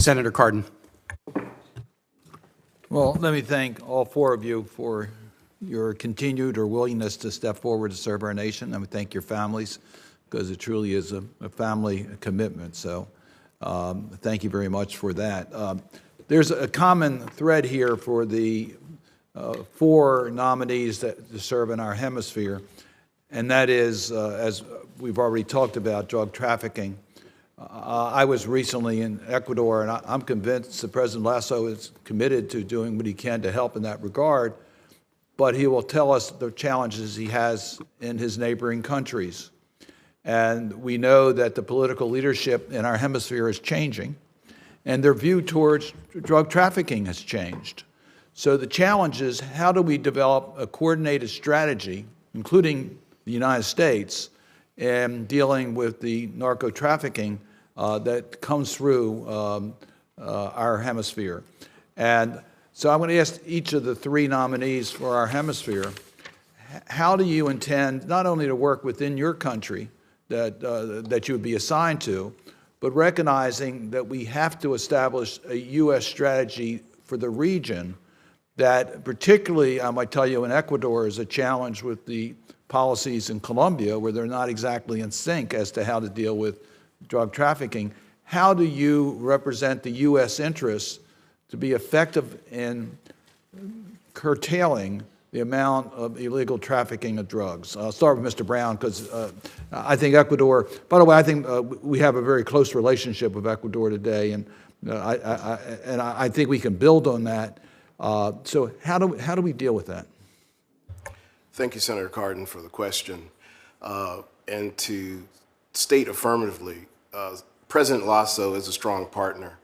Senator Cardin. Well, let me thank all four of you for your continued or willingness to step forward to serve our nation. And we thank your families, because it truly is a family commitment. So thank you very much for that. There's a common thread here for the four nominees to serve in our hemisphere, and that is, as we've already talked about, drug trafficking. I was recently in Ecuador, and I'm convinced that President Lasso is committed to doing what he can to help in that regard, but he will tell us the challenges he has in his neighboring countries. And we know that the political leadership in our hemisphere is changing, and their view towards drug trafficking has changed. So the challenge is, how do we develop a coordinated strategy, including the United States, in dealing with the narco-trafficking that comes through our hemisphere? And so I'm going to ask each of the three nominees for our hemisphere, how do you intend not only to work within your country that you would be assigned to, but recognizing that we have to establish a U.S. strategy for the region that, particularly, I might tell you, in Ecuador is a challenge with the policies in Colombia, where they're not exactly in sync as to how to deal with drug trafficking. How do you represent the U.S. interests to be effective in curtailing the amount of illegal trafficking of drugs? I'll start with Mr. Brown, because I think Ecuador, by the way, I think we have a very close relationship with Ecuador today, and I think we can build on that. So how do we deal with that? Thank you, Senator Cardin, for the question. And to state affirmatively, President Lasso is a strong partner.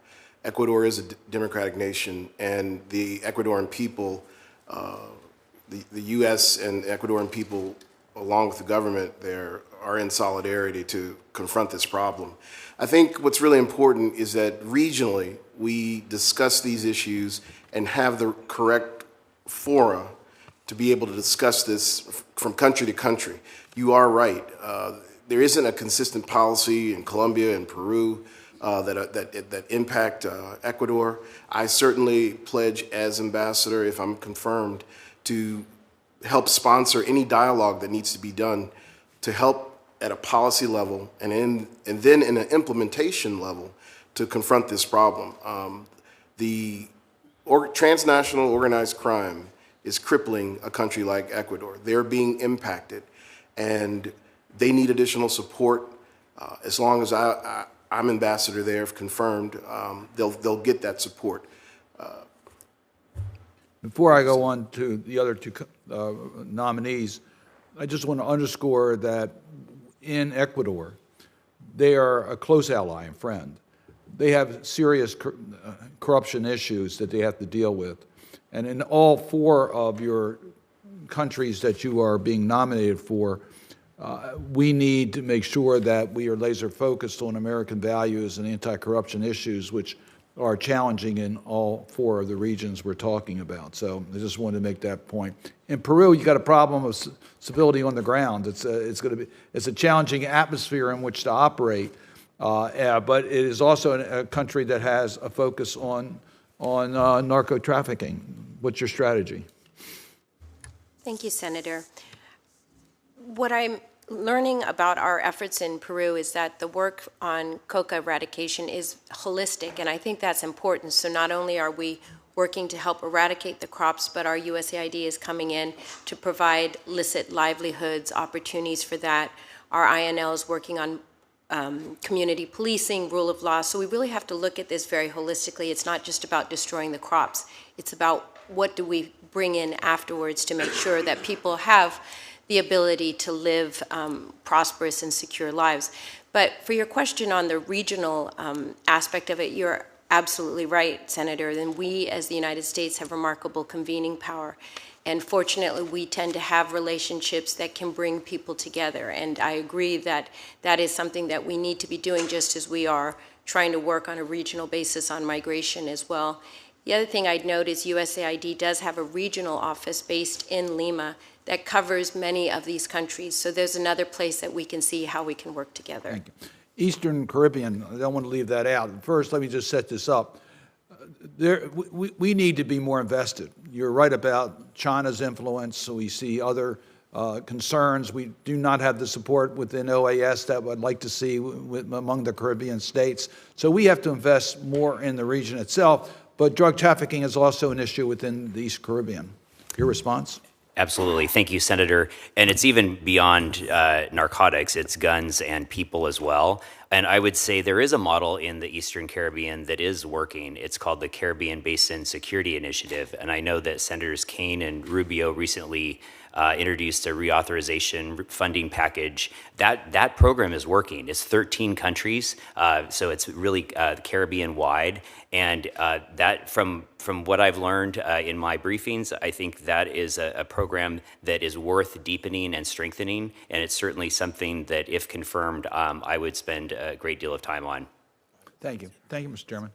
Ecuador is a democratic nation, and the Ecuadorian people, the U.S. and Ecuadorian people, along with the government there, are in solidarity to confront this problem. I think what's really important is that regionally we discuss these issues and have the correct fora to be able to discuss this from country to country. You are right. There isn't a consistent policy in Colombia and Peru that impact Ecuador. I certainly pledge as ambassador, if I'm confirmed, to help sponsor any dialogue that needs to be done to help at a policy level and then in an implementation level to confront this problem. Transnational organized crime is crippling a country like Ecuador. They're being impacted, and they need additional support. As long as I'm ambassador there, if confirmed, they'll get that support. Before I go on to the other two nominees, I just want to underscore that in Ecuador, they are a close ally and friend. They have serious corruption issues that they have to deal with. And in all four of your countries that you are being nominated for, we need to make sure that we are laser focused on American values and anti-corruption issues, which are challenging in all four of the regions we're talking about. So I just wanted to make that point. In Peru, you got a problem of civility on the ground. It's a challenging atmosphere in which to operate, but it is also a country that has a focus on narco-trafficking. What's your strategy? Thank you, Senator. What I'm learning about our efforts in Peru is that the work on coca eradication is holistic, and I think that's important. So not only are we working to help eradicate the crops, but our USAID is coming in to provide licit livelihoods, opportunities for that. Our INL is working on community policing, rule of law. So we really have to look at this very holistically. It's not just about destroying the crops. It's about what do we bring in afterwards to make sure that people have the ability to live prosperous and secure lives. But for your question on the regional aspect of it, you're absolutely right, Senator. And we, as the United States, have remarkable convening power. And fortunately, we tend to have relationships that can bring people together. And I agree that that is something that we need to be doing, just as we are trying to work on a regional basis on migration as well. The other thing I'd note is USAID does have a regional office based in Lima that covers many of these countries. So there's another place that we can see how we can work together. Thank you. Eastern Caribbean, I don't want to leave that out. First, let me just set this up. We need to be more invested. You're right about China's influence. So we see other concerns. We do not have the support within OAS that I'd like to see among the Caribbean states. So we have to invest more in the region itself. But drug trafficking is also an issue within the East Caribbean. Your response? Absolutely. Thank you, Senator. And it's even beyond narcotics. It's guns and people as well. And I would say there is a model in the Eastern Caribbean that is working. It's called the Caribbean Basin Security Initiative. And I know that Senators Kane and Rubio recently introduced a reauthorization funding package. That program is working. It's 13 countries, so it's really Caribbean-wide. And that, from what I've learned in my briefings, I think that is a program that is worth deepening and strengthening. And it's certainly something that, if confirmed, I would spend a great deal of time on. Thank you. Thank you, Mr. Chairman.